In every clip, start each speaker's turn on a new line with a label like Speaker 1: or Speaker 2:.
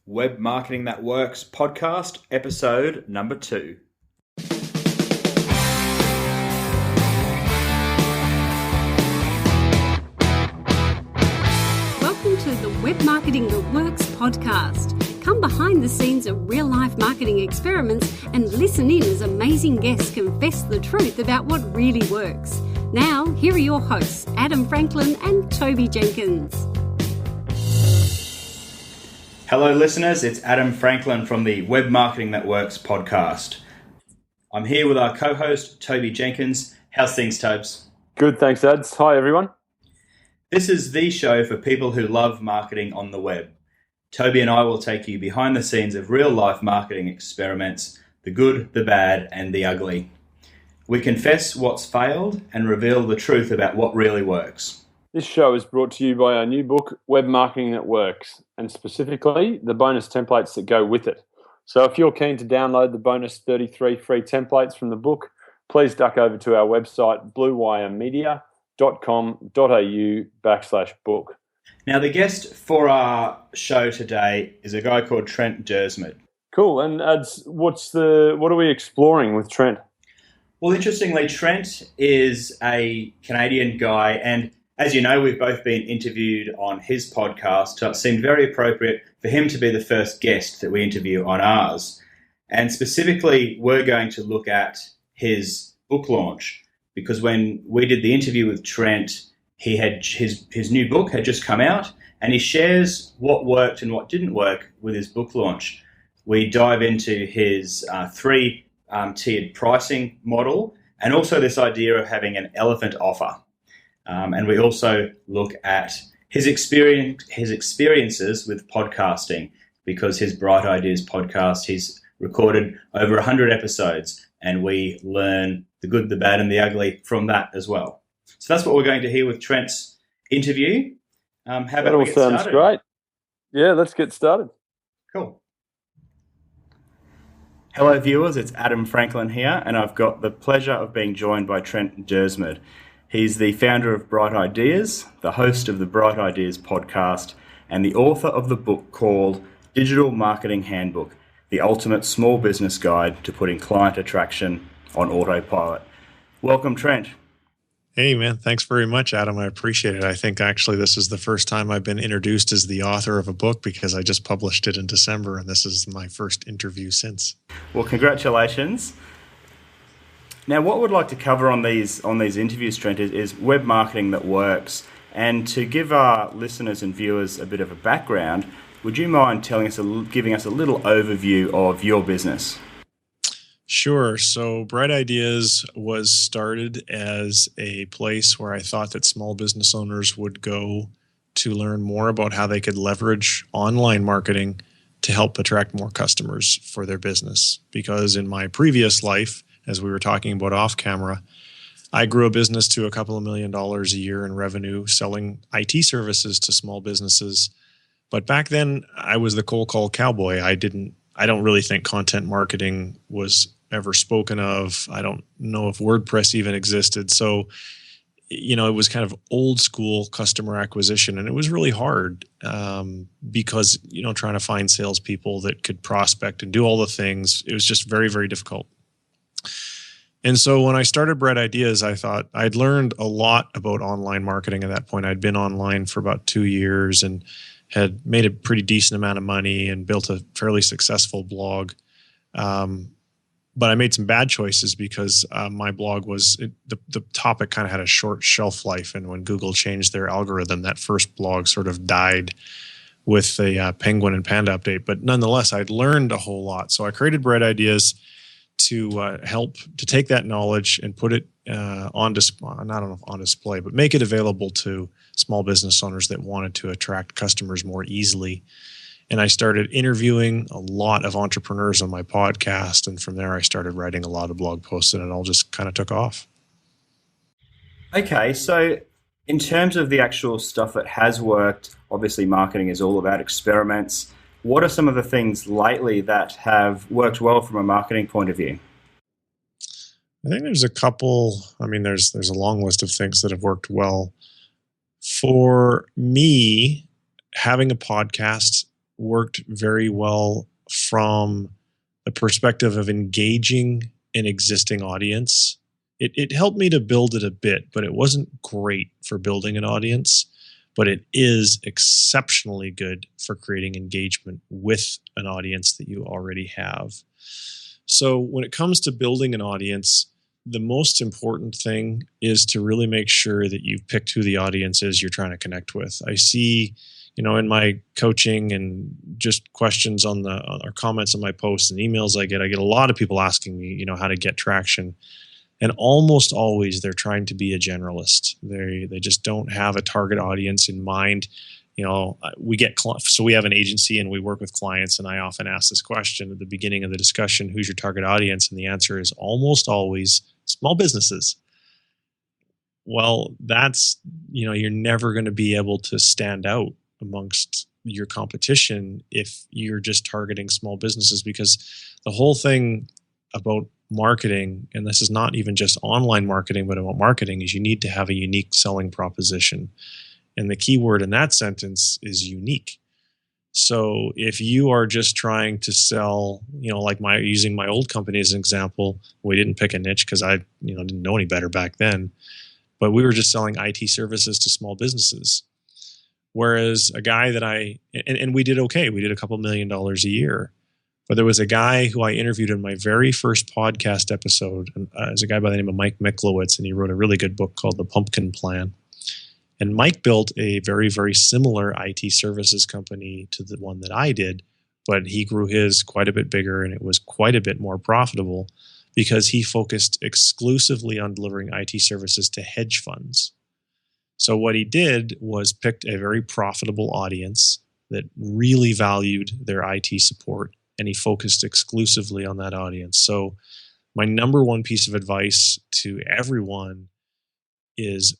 Speaker 1: Web Marketing That Works podcast, episode number 2.
Speaker 2: Welcome to the Web Marketing That Works podcast. Come behind the scenes of real-life marketing experiments and listen in as amazing guests confess the truth about what really works. Now, here are your hosts, Adam Franklin and Toby Jenkins.
Speaker 1: Hello listeners, it's Adam Franklin from the Web Marketing That Works podcast. I'm here with our co-host, Toby Jenkins. How's things, Tobes?
Speaker 3: Good, thanks, Ads. Hi, everyone.
Speaker 1: This is the show for people who love marketing on the web. Toby and I will take you behind the scenes of real-life marketing experiments, the good, the bad, and the ugly. We confess what's failed and reveal the truth about what really works.
Speaker 3: This show is brought to you by our new book, Web Marketing That Works, and specifically the bonus templates that go with it. So if you're keen to download the bonus 33 free templates from the book, please duck over to our website, bluewiremedia.com.au/book.
Speaker 1: Now, the guest for our show today is a guy called Trent Dyrsmid.
Speaker 3: Cool. And Ads, what are we exploring with Trent?
Speaker 1: Well, interestingly, Trent is a Canadian guy, and as you know, we've both been interviewed on his podcast, so it seemed very appropriate for him to be the first guest that we interview on ours. And specifically, we're going to look at his book launch, because when we did the interview with Trent, he had his new book had just come out, and he shares what worked and what didn't work with his book launch. We dive into his three-tiered pricing model, and also this idea of having an elephant offer. And we also look at his experiences with podcasting, because his Bright Ideas podcast, he's recorded over 100 episodes, and we learn the good, the bad, and the ugly from that as well. So that's what we're going to hear with Trent's interview. How about
Speaker 3: that all sounds
Speaker 1: started?
Speaker 3: Great. Yeah, let's get started.
Speaker 1: Cool. Hello, viewers. It's Adam Franklin here, and I've got the pleasure of being joined by Trent Dyrsmid. He's the founder of Bright Ideas, the host of the Bright Ideas podcast, and the author of the book called Digital Marketing Handbook, the ultimate small business guide to putting client attraction on autopilot. Welcome, Trent.
Speaker 4: Hey, man. Thanks very much, Adam. I appreciate it. I think actually this is the first time I've been introduced as the author of a book, because I just published it in December, and this is my first interview since.
Speaker 1: Well, congratulations. Now, what we'd like to cover on these interviews, Trent, is web marketing that works. And to give our listeners and viewers a bit of a background, would you mind giving us a little overview of your business?
Speaker 4: Sure. So Bright Ideas was started as a place where I thought that small business owners would go to learn more about how they could leverage online marketing to help attract more customers for their business. Because in my previous life, as we were talking about off camera, I grew a business to a couple of $1 million a year in revenue selling IT services to small businesses. But back then I was the cold call cowboy. I don't really think content marketing was ever spoken of. I don't know if WordPress even existed. So, it was kind of old school customer acquisition, and it was really hard because, trying to find salespeople that could prospect and do all the things, it was just very, very difficult. And so when I started Bright Ideas, I thought I'd learned a lot about online marketing at that point. I'd been online for about 2 years and had made a pretty decent amount of money and built a fairly successful blog. But I made some bad choices because my blog the topic kind of had a short shelf life. And when Google changed their algorithm, that first blog sort of died with the penguin and panda update. But nonetheless, I'd learned a whole lot. So I created Bright Ideas to help to take that knowledge and put it on display, not on display, but make it available to small business owners that wanted to attract customers more easily. And I started interviewing a lot of entrepreneurs on my podcast. And from there, I started writing a lot of blog posts, and it all just kind of took off.
Speaker 1: Okay, so in terms of the actual stuff that has worked, obviously marketing is all about experiments. What are some of the things lately that have worked well from a marketing point of view?
Speaker 4: I think there's a couple. There's a long list of things that have worked well. For me, having a podcast worked very well from the perspective of engaging an existing audience. It helped me to build it a bit, but it wasn't great for building an audience. But it is exceptionally good for creating engagement with an audience that you already have. So when it comes to building an audience, the most important thing is to really make sure that you've picked who the audience is you're trying to connect with. I see, in my coaching and just questions on or comments on my posts and emails I get a lot of people asking me, how to get traction. And almost always they're trying to be a generalist. They just don't have a target audience in mind. So we have an agency and we work with clients, and I often ask this question at the beginning of the discussion: who's your target audience? And the answer is almost always small businesses. Well, that's, you're never going to be able to stand out amongst your competition if you're just targeting small businesses, because the whole thing about marketing, and this is not even just online marketing, but about marketing, is you need to have a unique selling proposition. And the key word in that sentence is unique. So if you are just trying to sell, like using my old company as an example, we didn't pick a niche because I didn't know any better back then, but we were just selling IT services to small businesses. Whereas a guy that and we did okay, we did a couple $1 million a year. But there was a guy who I interviewed in my very first podcast episode. It's a guy by the name of Mike Miklowitz, and he wrote a really good book called The Pumpkin Plan. And Mike built a very, very similar IT services company to the one that I did, but he grew his quite a bit bigger, and it was quite a bit more profitable because he focused exclusively on delivering IT services to hedge funds. So what he did was picked a very profitable audience that really valued their IT support, and he focused exclusively on that audience. So my number one piece of advice to everyone is,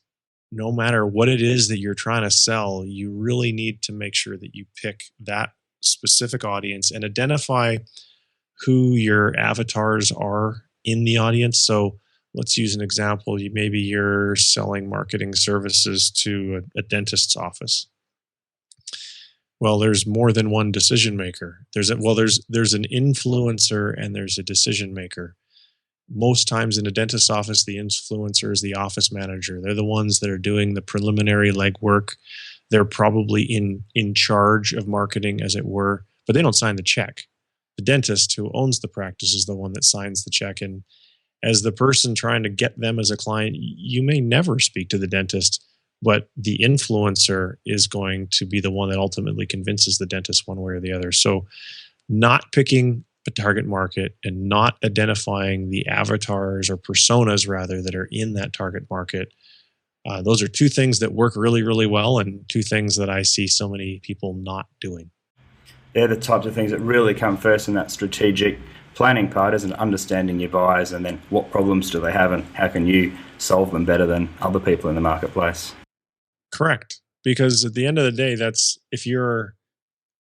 Speaker 4: no matter what it is that you're trying to sell, you really need to make sure that you pick that specific audience and identify who your avatars are in the audience. So let's use an example. Maybe you're selling marketing services to a dentist's office. Well, there's more than one decision maker. There's an influencer and there's a decision maker. Most times in a dentist's office, the influencer is the office manager. They're the ones that are doing the preliminary legwork. They're probably in charge of marketing, as it were, but they don't sign the check. The dentist who owns the practice is the one that signs the check. And as the person trying to get them as a client, you may never speak to the dentist, but the influencer is going to be the one that ultimately convinces the dentist one way or the other. So not picking a target market and not identifying the avatars or personas, rather, that are in that target market. Those are two things that work really, really well, and two things that I see so many people not doing.
Speaker 1: They're the types of things that really come first in that strategic planning part, isn't understanding your buyers, and then what problems do they have and how can you solve them better than other people in the marketplace.
Speaker 4: Correct. Because at the end of the day,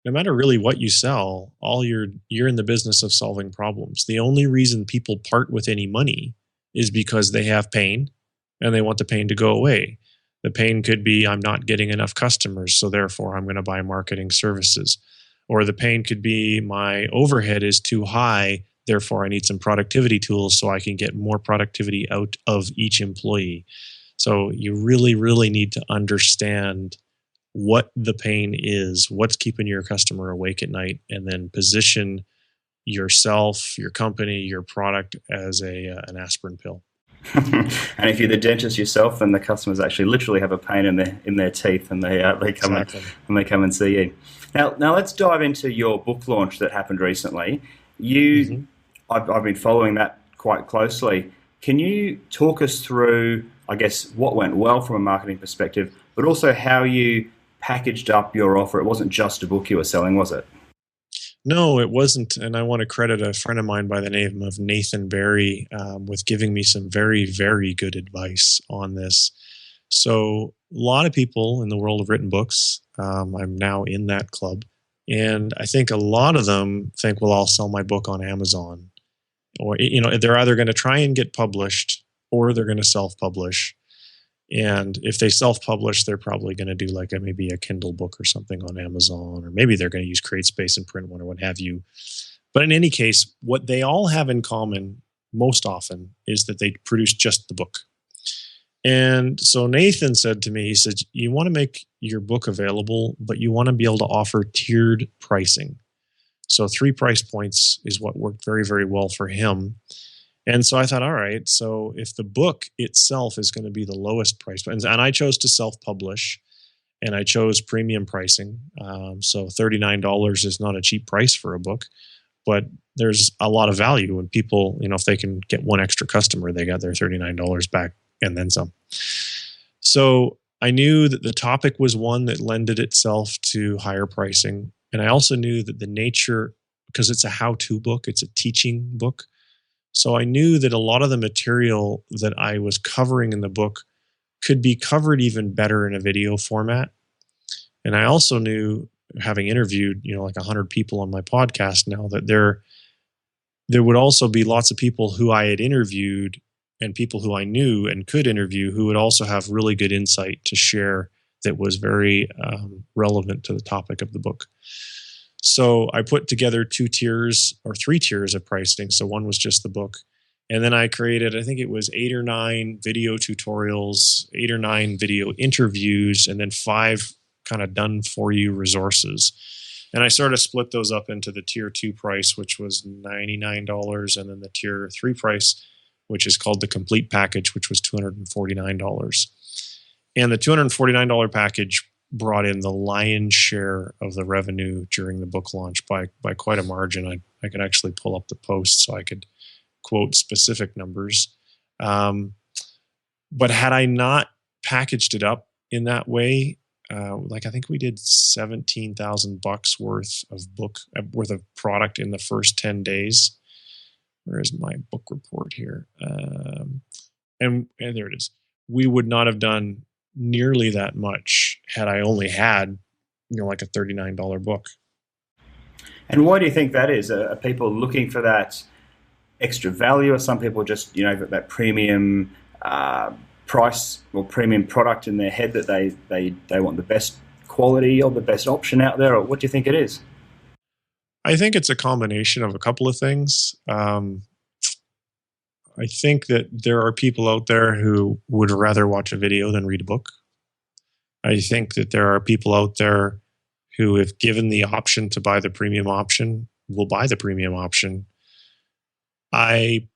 Speaker 4: no matter really what you sell, you're in the business of solving problems. The only reason people part with any money is because they have pain and they want the pain to go away. The pain could be, I'm not getting enough customers, so therefore I'm going to buy marketing services. Or the pain could be, my overhead is too high, therefore I need some productivity tools so I can get more productivity out of each employee. So you really, really need to understand what the pain is, what's keeping your customer awake at night, and then position yourself, your company, your product as an aspirin pill.
Speaker 1: And if you're the dentist yourself, then the customers actually literally have a pain in their teeth, and they come and see you. Now let's dive into your book launch that happened recently. I've been following that quite closely. Can you talk us through, I guess, what went well from a marketing perspective, but also how you packaged up your offer? It wasn't just a book you were selling, was it?
Speaker 4: No, it wasn't. And I want to credit a friend of mine by the name of Nathan Barry with giving me some very, very good advice on this. So a lot of people in the world of written books, I'm now in that club, and I think a lot of them think, well, I'll sell my book on Amazon. Or, they're either going to try and get published or they're going to self-publish. And if they self-publish, they're probably going to do like maybe a Kindle book or something on Amazon, or maybe they're going to use CreateSpace and print one or what have you. But in any case, what they all have in common most often is that they produce just the book. And so Nathan said to me, he said, you want to make your book available, but you want to be able to offer tiered pricing. So 3 price points is what worked very, very well for him. And so I thought, all right, so if the book itself is going to be the lowest price, and I chose to self-publish, and I chose premium pricing. So $39 is not a cheap price for a book, but there's a lot of value when people, if they can get one extra customer, they got their $39 back and then some. So I knew that the topic was one that lended itself to higher pricing. And I also knew that the nature, because it's a how-to book, it's a teaching book. So I knew that a lot of the material that I was covering in the book could be covered even better in a video format. And I also knew, having interviewed, like 100 people on my podcast now, that there would also be lots of people who I had interviewed and people who I knew and could interview who would also have really good insight to share that was very relevant to the topic of the book. So I put together 2 tiers or 3 tiers of pricing. So one was just the book. And then I created, I think it was 8 or 9 video tutorials, 8 or 9 video interviews, and then 5 kind of done for you resources. And I sort of split those up into the tier 2 price, which was $99, and then the tier 3 price, which is called the complete package, which was $249. And the $249 package brought in the lion's share of the revenue during the book launch by quite a margin. I could actually pull up the post so I could quote specific numbers. But had I not packaged it up in that way, I think we did $17,000 worth of product in the first 10 days. Where is my book report here? And there it is. We would not have done nearly that much had I only had, like a $39 book.
Speaker 1: And why do you think that is? Are people looking for that extra value, or some people just, that premium price or premium product in their head that they want the best quality or the best option out there? Or what do you think it is?
Speaker 4: I think it's a combination of a couple of things. I think that there are people out there who would rather watch a video than read a book. I think that there are people out there who, if given the option to buy the premium option, will buy the premium option. I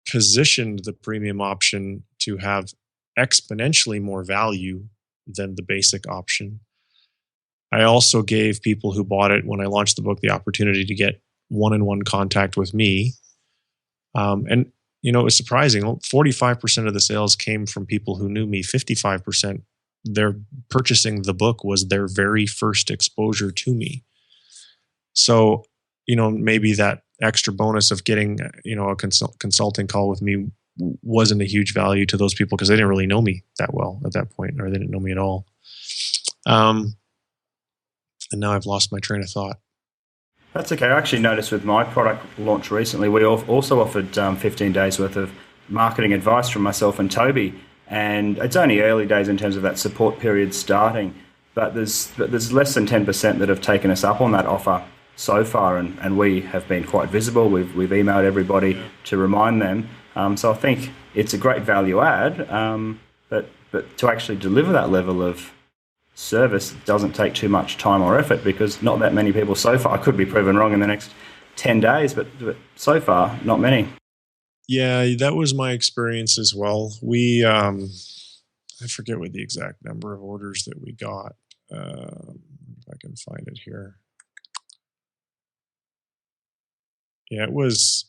Speaker 4: positioned the premium option to have exponentially more value than the basic option. I also gave people who bought it when I launched the book the opportunity to get one-on-one contact with me. And it was surprising. 45% of the sales came from people who knew me. 55%, their purchasing the book was their very first exposure to me. So, maybe that extra bonus of getting, a consulting call with me wasn't a huge value to those people because they didn't really know me that well at that point, or they didn't know me at all. And now I've lost my train of thought.
Speaker 1: That's okay. I actually noticed with my product launch recently, we also offered 15 days worth of marketing advice from myself and Toby. And it's only early days in terms of that support period starting, but there's less than 10% that have taken us up on that offer so far, and we have been quite visible. We've emailed everybody to remind them. So I think it's a great value add, but to actually deliver that level of service doesn't take too much time or effort, because not that many people so far. I could be proven wrong in the next 10 days, but so far, not many.
Speaker 4: Yeah, that was my experience as well. We, I forget what the exact number of orders that we got. If I can find it here. Yeah, it was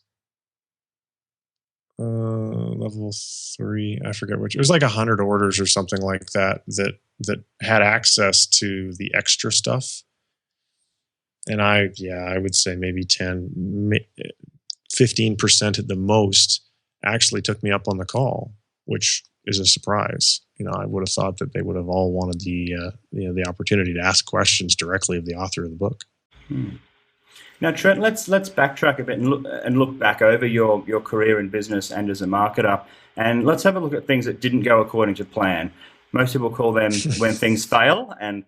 Speaker 4: level 3. I forget which. It was like 100 orders or something like that had access to the extra stuff. And I would say maybe 15% at the most actually took me up on the call, which is a surprise. I would have thought that they would have all wanted the opportunity to ask questions directly of the author of the book.
Speaker 1: Now, Trent, let's backtrack a bit and look back over your career in business and as a marketer, and let's have a look at things that didn't go according to plan. Most people call them when things fail, and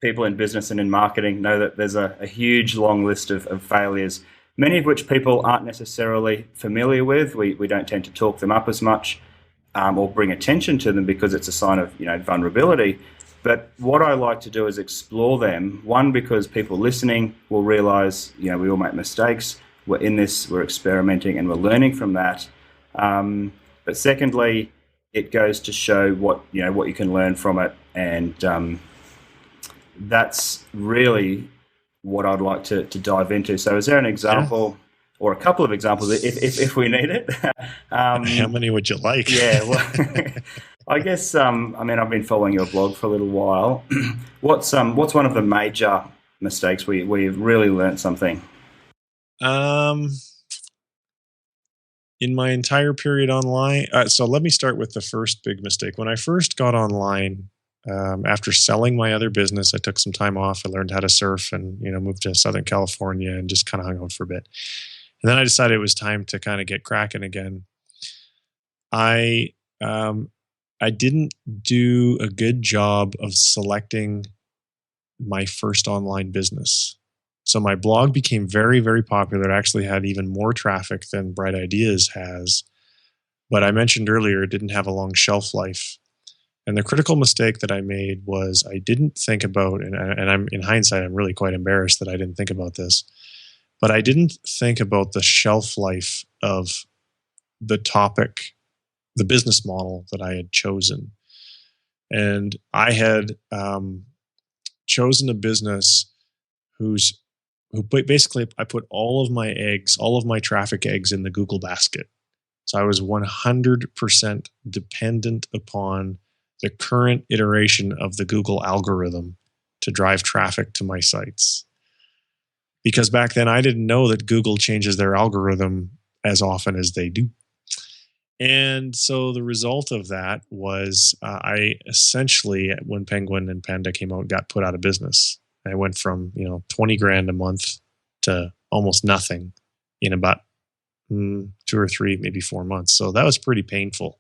Speaker 1: people in business and in marketing know that there's a huge long list of failures, many of which people aren't necessarily familiar with. We don't tend to talk them up as much or bring attention to them because it's a sign of vulnerability. But what I like to do is explore them. One, because people listening will realize, we all make mistakes. We're in this, we're experimenting, and we're learning from that. But secondly, it goes to show what you can learn from it. And that's really what I'd like to dive into. So is there an example or a couple of examples if we need it?
Speaker 4: How many would you like?
Speaker 1: Yeah, well, I guess, I've been following your blog for a little while. What's one of the major mistakes where you've really learned something?
Speaker 4: In my entire period online, so let me start with the first big mistake. When I first got online, after selling my other business, I took some time off. I learned how to surf and, moved to Southern California and just kind of hung out for a bit. And then I decided it was time to kind of get cracking again. I didn't do a good job of selecting my first online business. So my blog became very, very popular. It actually had even more traffic than Bright Ideas has. But I mentioned earlier, it didn't have a long shelf life. And the critical mistake that I made was I didn't think about, and I'm in hindsight, I'm really quite embarrassed that I didn't think about this, but I didn't think about the shelf life of the topic, the business model that I had chosen. And I had chosen a business basically I put all of my traffic eggs in the Google basket. So I was 100% dependent upon the current iteration of the Google algorithm to drive traffic to my sites. Because back then I didn't know that Google changes their algorithm as often as they do. And so the result of that was I essentially, when Penguin and Panda came out, got put out of business. I went from 20 grand a month to almost nothing in about 2 or 3, maybe 4 months. So that was pretty painful.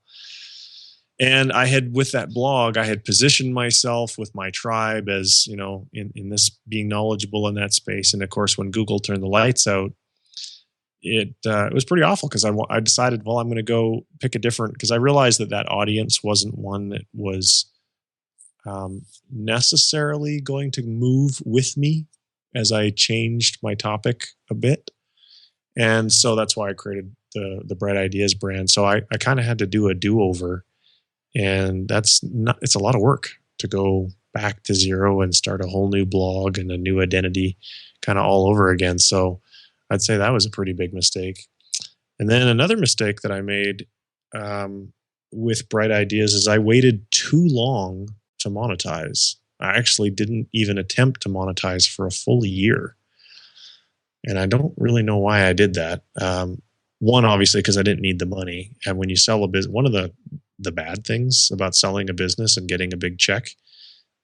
Speaker 4: And with that blog, I had positioned myself with my tribe as, in this being knowledgeable in that space. And of course, when Google turned the lights out, it was pretty awful because I decided, I'm going to go pick a different, because I realized that audience wasn't one that was necessarily going to move with me as I changed my topic a bit. And so that's why I created the Bright Ideas brand. So I kind of had to do a do-over. And it's a lot of work to go back to zero and start a whole new blog and a new identity kind of all over again. So I'd say that was a pretty big mistake. And then another mistake that I made with Bright Ideas is I waited too long to monetize. I actually didn't even attempt to monetize for a full year. And I don't really know why I did that. One, obviously, because I didn't need the money. And when you sell a business, one of the bad things about selling a business and getting a big check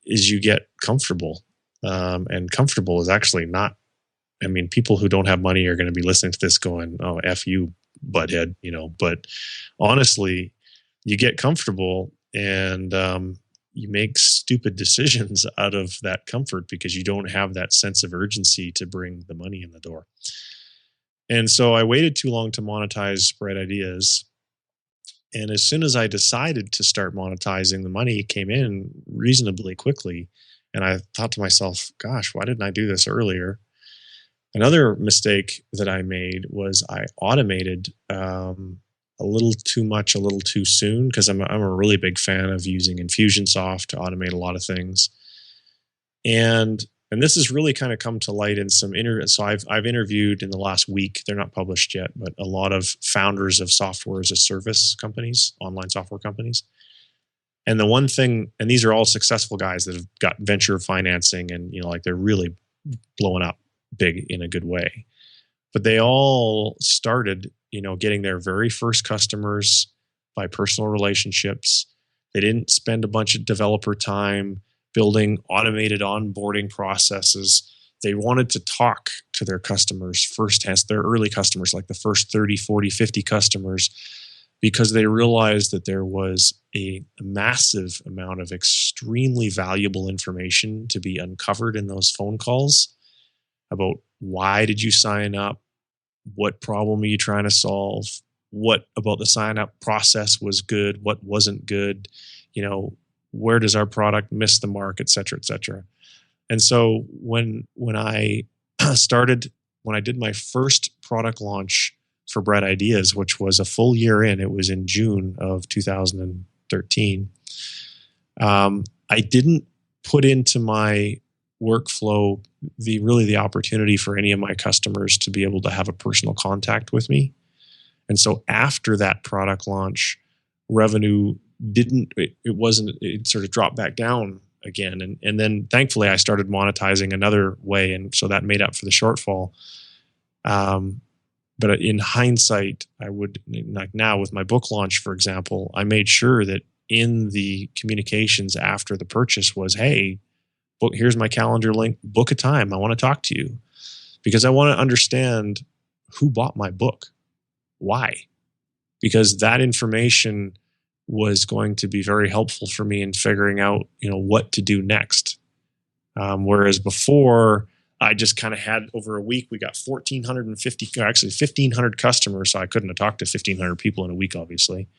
Speaker 4: is you get comfortable. And comfortable is actually not, people who don't have money are going to be listening to this going, oh, F you, butthead, but honestly, you get comfortable and you make stupid decisions out of that comfort because you don't have that sense of urgency to bring the money in the door. And so I waited too long to monetize Bright Ideas. And as soon as I decided to start monetizing, the money came in reasonably quickly. And I thought to myself, gosh, why didn't I do this earlier? Another mistake that I made was I automated a little too much, a little too soon, because I'm a really big fan of using Infusionsoft to automate a lot of things. And this has really kind of come to light in some interviews. So I've interviewed in the last week, they're not published yet, but a lot of founders of software as a service companies, online software companies. And the one thing, and these are all successful guys that have got venture financing and, they're really blowing up big in a good way. But they all started, getting their very first customers by personal relationships. They didn't spend a bunch of developer time building automated onboarding processes. They wanted to talk to their customers firsthand, their early customers, like the first 30, 40, 50 customers, because they realized that there was a massive amount of extremely valuable information to be uncovered in those phone calls about why did you sign up, what problem are you trying to solve, what about the sign up process was good, what wasn't good, where does our product miss the mark, et cetera, et cetera. And so when I did my first product launch for Bright Ideas, which was a full year in, it was in June of 2013, I didn't put into my workflow the opportunity for any of my customers to be able to have a personal contact with me. And so after that product launch, revenue it sort of dropped back down again. And then thankfully I started monetizing another way. And so that made up for the shortfall. But in hindsight, I would, like now with my book launch, for example, I made sure that in the communications after the purchase was, hey, here's my calendar link, book a time. I want to talk to you because I want to understand who bought my book. Why? Because that information was going to be very helpful for me in figuring out, what to do next. Whereas before, I just kind of had over a week, we got 1,500 customers. So I couldn't have talked to 1,500 people in a week, obviously.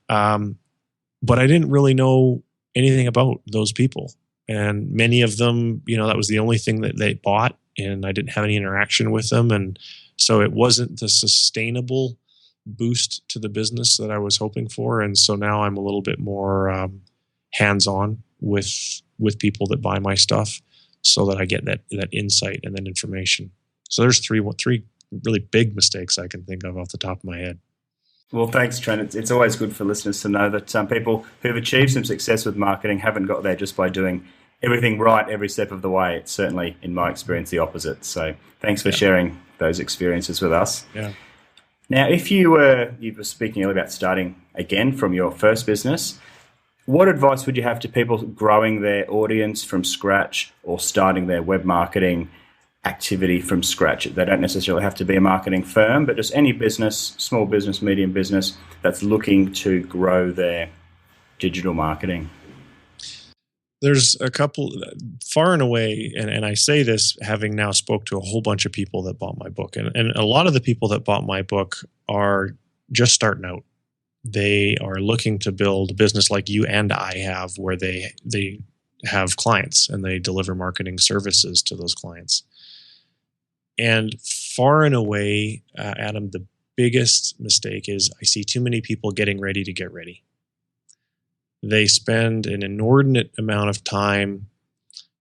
Speaker 4: But I didn't really know anything about those people. And many of them, that was the only thing that they bought, and I didn't have any interaction with them. And so it wasn't the sustainable boost to the business that I was hoping for. And so now I'm a little bit more hands-on with people that buy my stuff so that I get that insight and then information. So there's three really big mistakes I can think of off the top of my head.
Speaker 1: Well, thanks, Trent. It's always good for listeners to know that people who've achieved some success with marketing haven't got there just by doing everything right every step of the way. It's certainly, in my experience, the opposite. So thanks for sharing those experiences with us.
Speaker 4: Yeah.
Speaker 1: Now, if you were speaking earlier about starting again from your first business, what advice would you have to people growing their audience from scratch or starting their web marketing activity from scratch? They don't necessarily have to be a marketing firm, but just any business, small business, medium business that's looking to grow their digital marketing.
Speaker 4: There's a couple, far and away, and I say this having now spoke to a whole bunch of people that bought my book. And a lot of the people that bought my book are just starting out. They are looking to build a business like you and I have, where they have clients and they deliver marketing services to those clients. And far and away, Adam, the biggest mistake is I see too many people getting ready to get ready. They spend an inordinate amount of time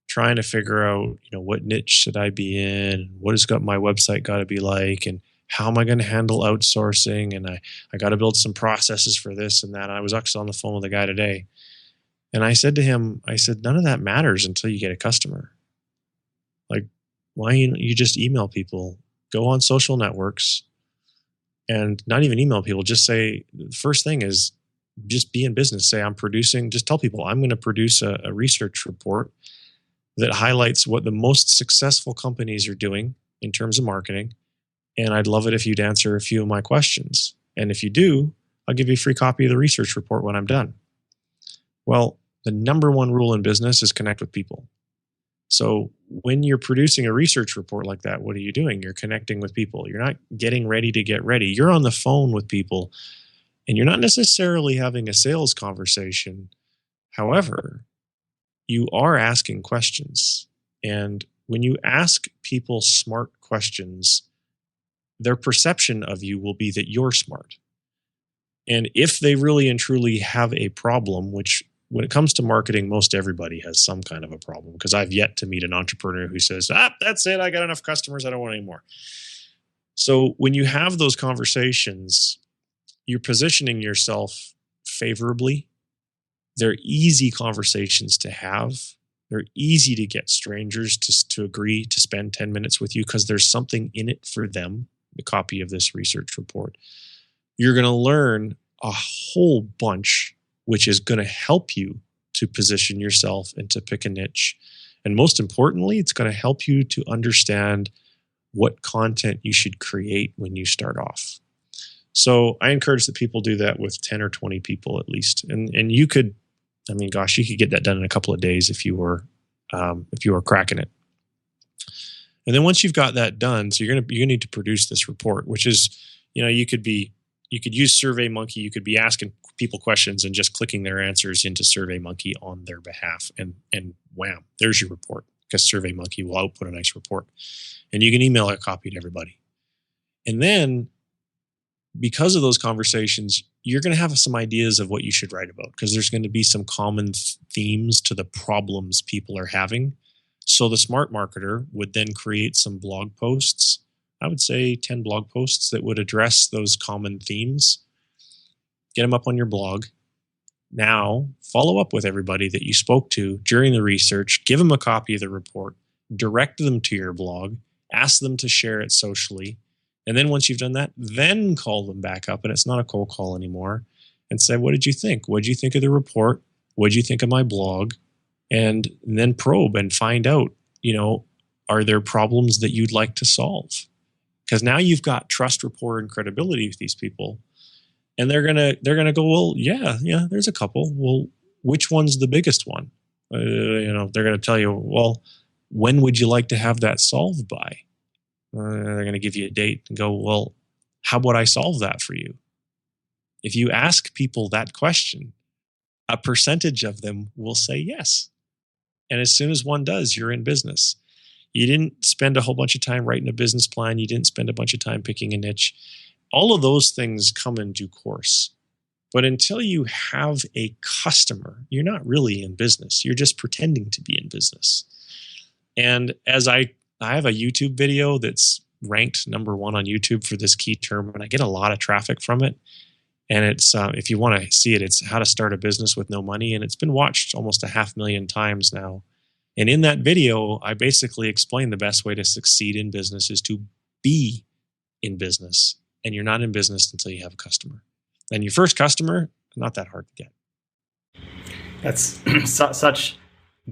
Speaker 4: trying to figure out, what niche should I be in? What has got my website got to be like? And how am I going to handle outsourcing? And I got to build some processes for this and that. And I was actually on the phone with a guy today. And I said to him, none of that matters until you get a customer. Like, why you just email people? Go on social networks and not even email people. Just say, the first thing is, just be in business. Say, just tell people I'm going to produce a research report that highlights what the most successful companies are doing in terms of marketing. And I'd love it if you'd answer a few of my questions. And if you do, I'll give you a free copy of the research report when I'm done. Well, the number one rule in business is connect with people. So when you're producing a research report like that, what are you doing? You're connecting with people. You're not getting ready to get ready. You're on the phone with people. And you're not necessarily having a sales conversation. However, you are asking questions. And when you ask people smart questions, their perception of you will be that you're smart. And if they really and truly have a problem, which when it comes to marketing, most everybody has some kind of a problem, because I've yet to meet an entrepreneur who says, that's it, I got enough customers, I don't want any more. So when you have those conversations, you're positioning yourself favorably. They're easy conversations to have. They're easy to get strangers to agree to spend 10 minutes with you because there's something in it for them, the copy of this research report. You're going to learn a whole bunch, which is going to help you to position yourself and to pick a niche And most importantly, it's going to help you to understand what content you should create when you start off. So I encourage that people do that with 10 or 20 people at least. And you could, you could get that done in a couple of days if you were cracking it. And then once you've got that done, so you're gonna need to produce this report, which is, you could use SurveyMonkey. You could be asking people questions and just clicking their answers into SurveyMonkey on their behalf, and wham, there's your report, because SurveyMonkey will output a nice report. And you can email a copy to everybody. And then, because of those conversations, you're going to have some ideas of what you should write about, because there's going to be some common themes to the problems people are having. So the smart marketer would then create some blog posts. I would say 10 blog posts that would address those common themes. Get them up on your blog. Now, follow up with everybody that you spoke to during the research. Give them a copy of the report. Direct them to your blog. Ask them to share it socially. And then once you've done that, then call them back up. And it's not a cold call anymore. And say, what did you think? What did you think of the report? What did you think of my blog? And then probe and find out, are there problems that you'd like to solve? Because now you've got trust, rapport, and credibility with these people. And they're gonna go, well, yeah, there's a couple. Well, which one's the biggest one? They're gonna tell you, well, when would you like to have that solved by? They're gonna give you a date and go, well, how about I solve that for you? If you ask people that question, a percentage of them will say yes. And as soon as one does, you're in business. You didn't spend a whole bunch of time writing a business plan. You didn't spend a bunch of time picking a niche. All of those things come in due course. But until you have a customer, you're not really in business. You're just pretending to be in business. And as I have a YouTube video that's ranked number 1 on YouTube for this key term, and I get a lot of traffic from it. And it's, if you want to see it, it's how to start a business with no money. And it's been watched almost 500,000 times now. And in that video, I basically explain the best way to succeed in business is to be in business. And you're not in business until you have a customer. And your first customer, not that hard to get.
Speaker 1: That's such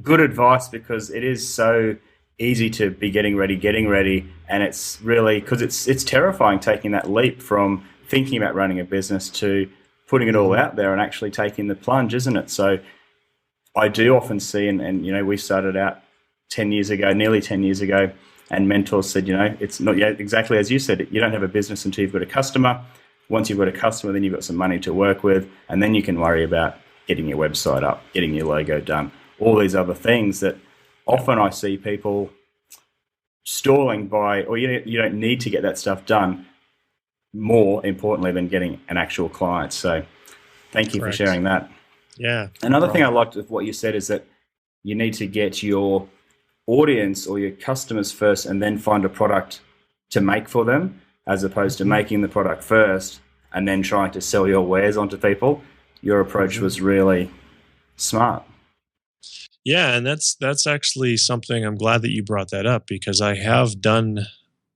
Speaker 1: good advice, because it is so easy to be getting ready. And it's really, because it's terrifying taking that leap from thinking about running a business to putting it all out there and actually taking the plunge, isn't it? So I do often see, and we started out nearly 10 years ago, and mentors said, it's not yet exactly as you said, you don't have a business until you've got a customer. Once you've got a customer, then you've got some money to work with, and then you can worry about getting your website up, getting your logo done, all these other things that often I see people stalling by, or you don't need to get that stuff done, more importantly than getting an actual client. So thank you
Speaker 4: Correct.
Speaker 1: For sharing that.
Speaker 4: Yeah.
Speaker 1: Another thing I liked with what you said is that you need to get your audience or your customers first and then find a product to make for them, as opposed to making the product first and then trying to sell your wares onto people. Your approach was really smart.
Speaker 4: Yeah, and that's actually something I'm glad that you brought that up, because I've done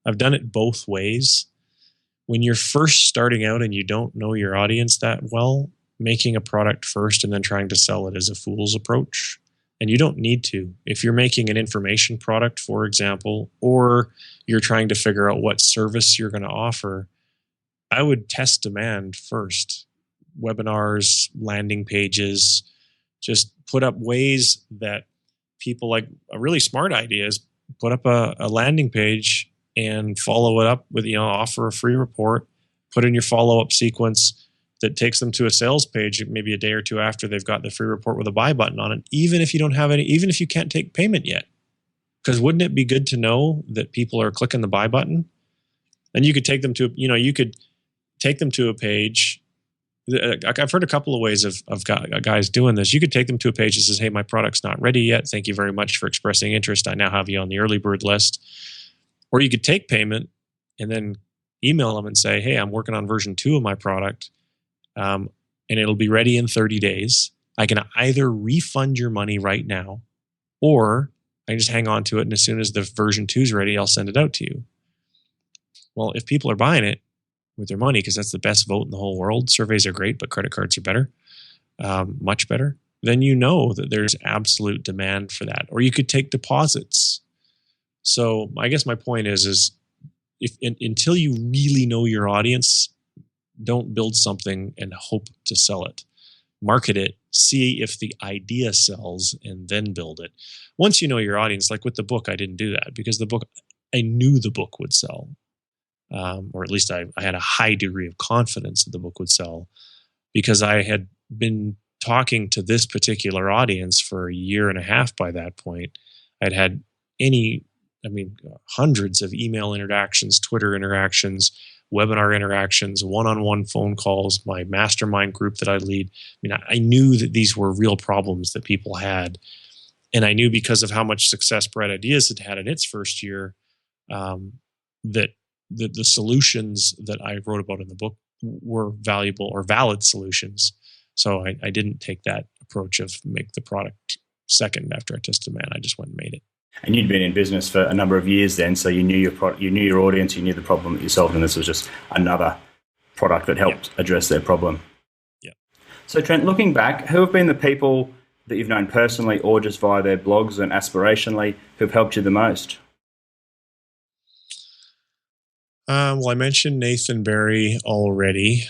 Speaker 4: it both ways. When you're first starting out and you don't know your audience that well, making a product first and then trying to sell it is a fool's approach. And you don't need to. If you're making an information product, for example, or you're trying to figure out what service you're going to offer, I would test demand first. Webinars, landing pages, just put up ways that people, like, a really smart idea is put up a landing page and follow it up with, offer a free report, put in your follow-up sequence that takes them to a sales page maybe a day or two after they've got the free report with a buy button on it, even if you don't have any, even if you can't take payment yet. Because wouldn't it be good to know that people are clicking the buy button? And you could take them to, a page. I've heard a couple of ways of guys doing this. You could take them to a page that says, hey, my product's not ready yet. Thank you very much for expressing interest. I now have you on the early bird list. Or you could take payment and then email them and say, hey, I'm working on version 2 of my product, and it'll be ready in 30 days. I can either refund your money right now, or I can just hang on to it, and as soon as the version 2 is ready, I'll send it out to you. Well, if people are buying it with their money, because that's the best vote in the whole world, surveys are great, but credit cards are better, much better. then you know that there's absolute demand for that. Or you could take deposits. So I guess my point is until you really know your audience, don't build something and hope to sell it. Market it, see if the idea sells, and then build it. Once you know your audience, like with the book, I didn't do that because the book, I knew the book would sell. Or at least I had a high degree of confidence that the book would sell because I had been talking to this particular audience for a year and a half by that point. I'd had hundreds of email interactions, Twitter interactions, webinar interactions, one-on-one phone calls, my mastermind group that I lead. I knew that these were real problems that people had. And I knew because of how much success Bright Ideas had had in its first year, that the solutions that I wrote about in the book were valuable or valid solutions. So I didn't take that approach of make the product second after I tested demand. I just went and made it.
Speaker 1: And you'd been in business for a number of years then, so you knew your product, you knew your audience, you knew the problem that you solved, and this was just another product that helped address their problem.
Speaker 4: Yeah.
Speaker 1: So Trent, looking back, who have been the people that you've known personally or just via their blogs and aspirationally who've helped you the most?
Speaker 4: Well, I mentioned Nathan Barry already.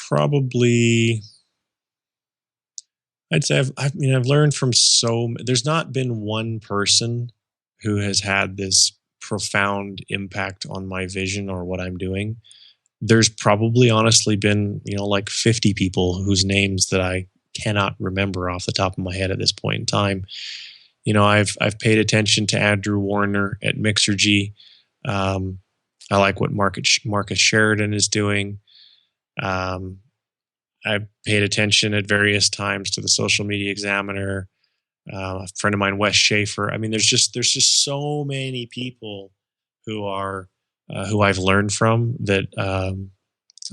Speaker 4: Probably, I'd say I've learned from there's not been one person who has had this profound impact on my vision or what I'm doing. There's probably honestly been, like 50 people whose names that I cannot remember off the top of my head at this point in time. I've paid attention to Andrew Warner at Mixergy. I like what Marcus Sheridan is doing. I've paid attention at various times to the Social Media Examiner. A friend of mine, Wes Schaefer. There's just so many people who I've learned from that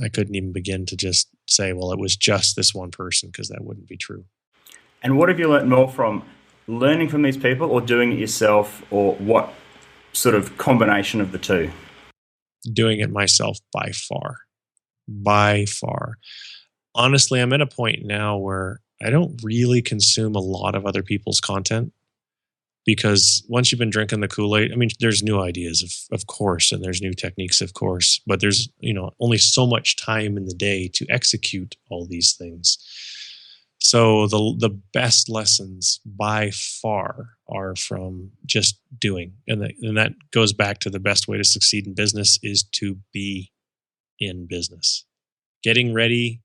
Speaker 4: I couldn't even begin to just say, well, it was just this one person, because that wouldn't be true.
Speaker 1: And what have you learned more from learning from these people or doing it yourself, or what sort of combination of the two?
Speaker 4: Doing it myself by far. By far. Honestly, I'm at a point now where I don't really consume a lot of other people's content, because once you've been drinking the Kool-Aid, there's new ideas, of course, and there's new techniques, of course, but there's, only so much time in the day to execute all these things. So the best lessons by far are from just doing. And that goes back to the best way to succeed in business is to be in business. Getting ready,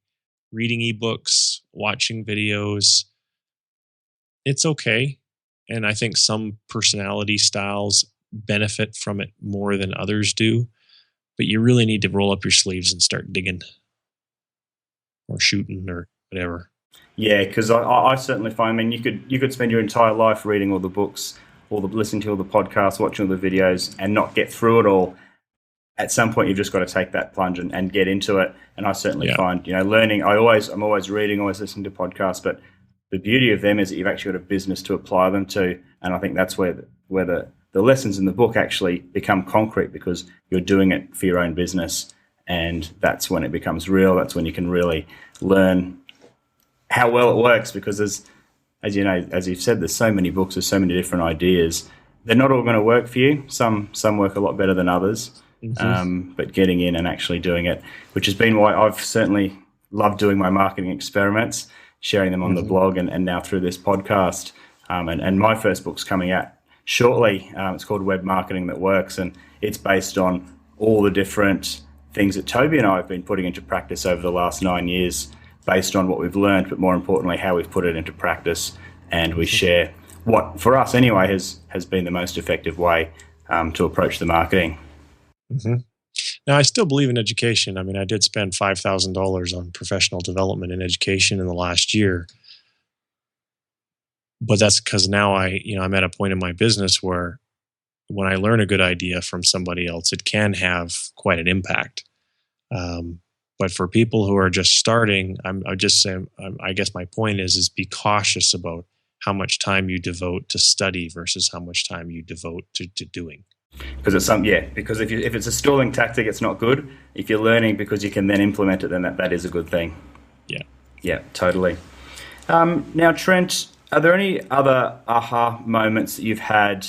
Speaker 4: reading ebooks, watching videos, it's okay. And I think some personality styles benefit from it more than others do. But you really need to roll up your sleeves and start digging or shooting or whatever.
Speaker 1: Yeah, because I certainly find, you could spend your entire life reading all the books, listening to all the podcasts, watching all the videos, and not get through it all. At some point, you've just got to take that plunge and get into it. And I certainly find, learning. I'm always reading, always listening to podcasts, but the beauty of them is that you've actually got a business to apply them to. And I think that's where the lessons in the book actually become concrete, because you're doing it for your own business, and that's when it becomes real. That's when you can really learn how well it works, because as you've said, there's so many books, there's so many different ideas. They're not all going to work for you. Some work a lot better than others. Mm-hmm. But getting in and actually doing it, which has been why I've certainly loved doing my marketing experiments, sharing them on the blog and now through this podcast. And my first book's coming out shortly. It's called Web Marketing That Works, and it's based on all the different things that Toby and I have been putting into practice over the last 9 years, based on what we've learned, but more importantly, how we've put it into practice. And we share what, for us anyway, has been the most effective way to approach the marketing.
Speaker 4: Mm-hmm. Now, I still believe in education. I did spend $5,000 on professional development in education in the last year. But that's because now I'm at a point in my business where when I learn a good idea from somebody else, it can have quite an impact. But for people who are just starting, I guess my point is be cautious about how much time you devote to study versus how much time you devote to doing.
Speaker 1: Because it's because if it's a stalling tactic, it's not good. If you're learning because you can then implement it, then that is a good thing. Yeah, totally. Now, Trent, are there any other aha moments that you've had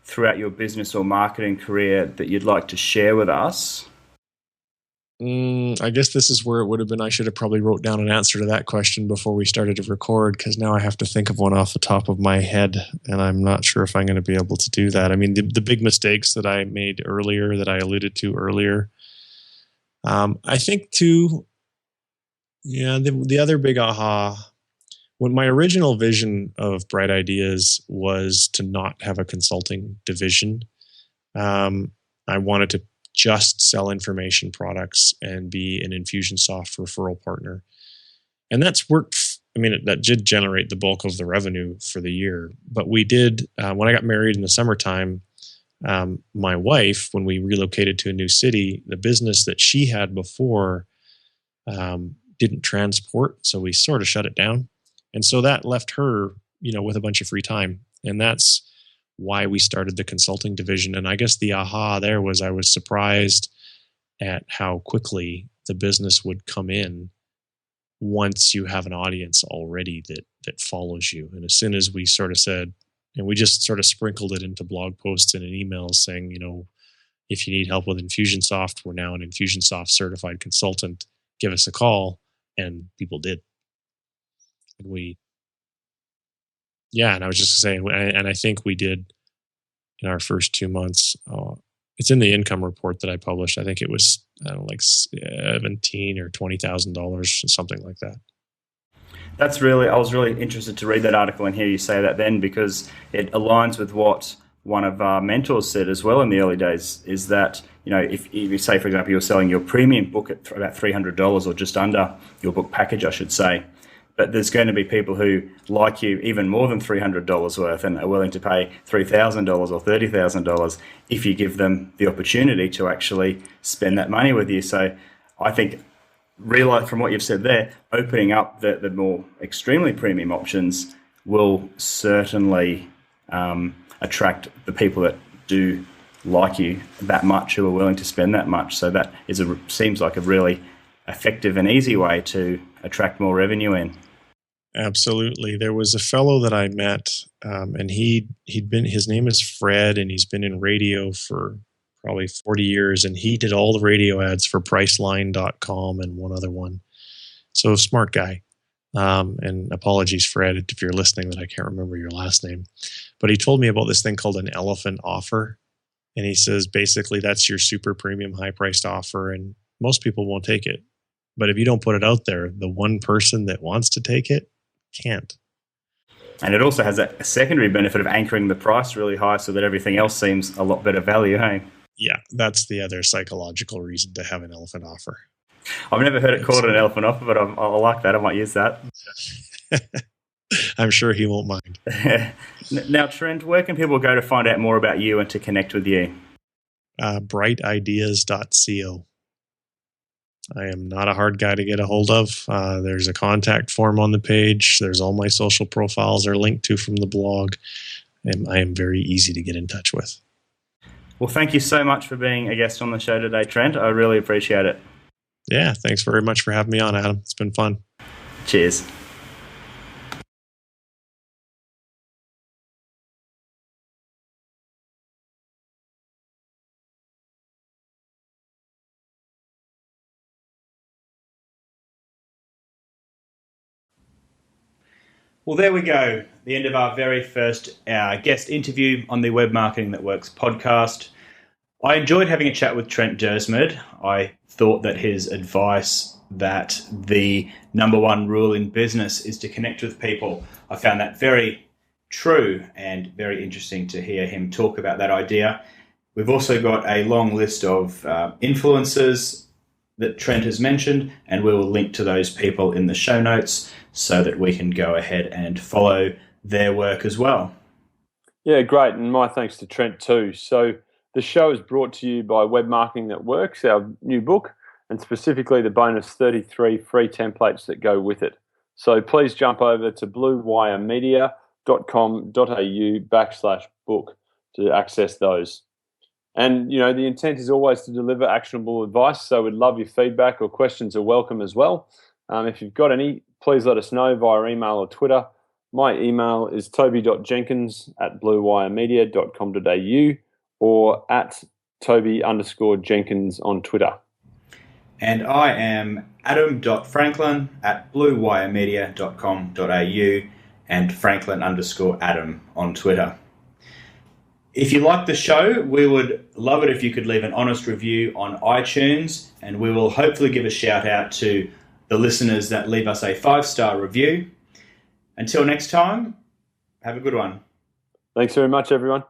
Speaker 1: throughout your business or marketing career that you'd like to share with us?
Speaker 4: I guess this is where it would have been. I should have probably wrote down an answer to that question before we started to record, because now I have to think of one off the top of my head, and I'm not sure if I'm going to be able to do that. I mean, the big mistakes that I made earlier, that I alluded to earlier, I think too, the other big aha, when my original vision of Bright Ideas was to not have a consulting division, I wanted to just sell information products and be an Infusionsoft referral partner. And that's worked. I mean, that did generate the bulk of the revenue for the year. But we did, when I got married in the summertime, my wife, when we relocated to a new city, the business that she had before didn't transport. So we sort of shut it down. And so that left her, with a bunch of free time. And that's why we started the consulting division. And I guess the aha there was I was surprised at how quickly the business would come in once you have an audience already that follows you. And as soon as we sort of said, and we just sort of sprinkled it into blog posts and in emails saying, if you need help with Infusionsoft, we're now an Infusionsoft certified consultant, give us a call. And people did. And and I was just saying, and I think we did in our first 2 months. It's in the income report that I published. I think it was like $17,000 or $20,000, something like that.
Speaker 1: I was really interested to read that article and hear you say that then, because it aligns with what one of our mentors said as well in the early days, is that, if you say, for example, you're selling your premium book at about $300 or just under, your book package, I should say, but there's going to be people who like you even more than $300 worth and are willing to pay $3,000 or $30,000 if you give them the opportunity to actually spend that money with you. So I think, realize from what you've said there, opening up the more extremely premium options will certainly attract the people that do like you that much, who are willing to spend that much. So that seems like a really effective and easy way to attract more revenue in.
Speaker 4: Absolutely. There was a fellow that I met, and his name is Fred, and he's been in radio for probably 40 years, and he did all the radio ads for Priceline.com and one other one. So smart guy. And apologies, Fred, if you're listening, that I can't remember your last name. But he told me about this thing called an elephant offer. And he says, basically, that's your super premium, high-priced offer, and most people won't take it. But if you don't put it out there, the one person that wants to take it can't.
Speaker 1: And it also has a secondary benefit of anchoring the price really high so that everything else seems a lot better value, hey?
Speaker 4: Yeah, that's the other psychological reason to have an elephant offer.
Speaker 1: I've never heard it called an elephant offer, but I like that. I might use that.
Speaker 4: I'm sure he won't mind.
Speaker 1: Now, Trent, where can people go to find out more about you and to connect with you?
Speaker 4: Brightideas.co. I am not a hard guy to get a hold of. There's a contact form on the page. There's all my social profiles are linked to from the blog. And I am very easy to get in touch with.
Speaker 1: Well, thank you so much for being a guest on the show today, Trent. I really appreciate it.
Speaker 4: Yeah, thanks very much for having me on, Adam. It's been fun.
Speaker 1: Cheers. Well, there we go. The end of our very first guest interview on the Web Marketing That Works podcast. I enjoyed having a chat with Trent Dyrsmid. I thought that his advice that the number one rule in business is to connect with people, I found that very true and very interesting to hear him talk about that idea. We've also got a long list of influencers that Trent has mentioned, and we will link to those people in the show notes so that we can go ahead and follow their work as well.
Speaker 3: Yeah, great. And my thanks to Trent too. So the show is brought to you by Web Marketing That Works, our new book, and specifically the bonus 33 free templates that go with it. So please jump over to bluewiremedia.com.au/book to access those. And, the intent is always to deliver actionable advice. So we'd love your feedback, or questions are welcome as well. If you've got any, please let us know via email or Twitter. My email is toby.jenkins@bluewiremedia.com.au or at Toby_Jenkins on Twitter.
Speaker 1: And I am adam.franklin@bluewiremedia.com.au and Franklin_Adam on Twitter. If you like the show, we would love it if you could leave an honest review on iTunes, and we will hopefully give a shout out to the listeners that leave us a 5-star review. Until next time, have a good one.
Speaker 3: Thanks very much, everyone.